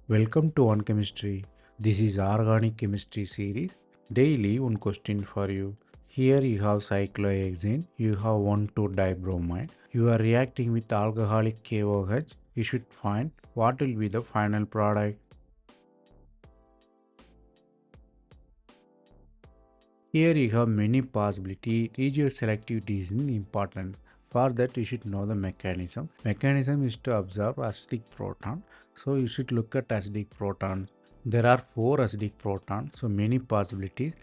Welcome to On Chemistry. This is Organic Chemistry series. Daily one question for you. Here you have cyclohexane, you have 1,2-dibromide. You are reacting with alcoholic KOH. You should find what will be the final product. Here you have many possibilities. Regioselectivity is important. For that you should know the mechanism. Mechanism is to absorb acidic proton. So you should look at acidic proton. There are 4 acidic protons. So many possibilities.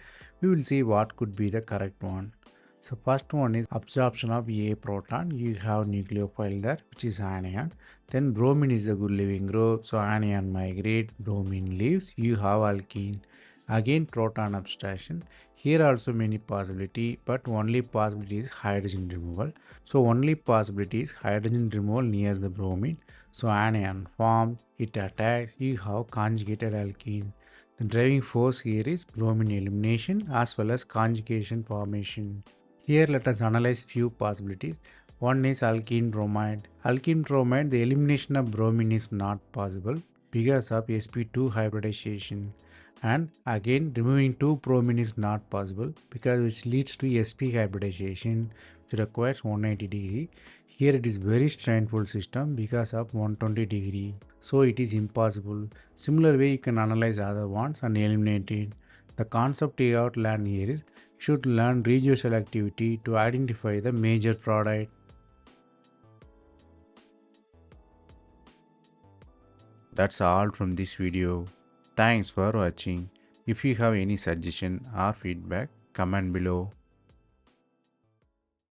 We will see what could be the correct one. So first one is absorption of A proton. You have nucleophile there, which is anion. Then bromine is a good leaving group. So anion migrates, bromine leaves. You have alkene. Again proton abstraction. Here also many possibility, but only possibility is hydrogen removal. So only possibility is hydrogen removal near the bromine. So anion formed, it attacks, you have conjugated alkene. The driving force here is bromine elimination as well as conjugation formation. Here let us analyze few possibilities. One is alkene bromide. Alkene bromide, the elimination of bromine is not possible because of sp2 hybridization. And again removing 2 bromine is not possible because which leads to sp hybridization which requires 180 degree. Here it is very strainful system because of 120 degree. So it is impossible. Similar way you can analyze other ones and eliminate it. The concept you have to learn here is you should learn regioselectivity to identify the major product. That's all from this video. Thanks for watching. If you have any suggestion or feedback, comment below.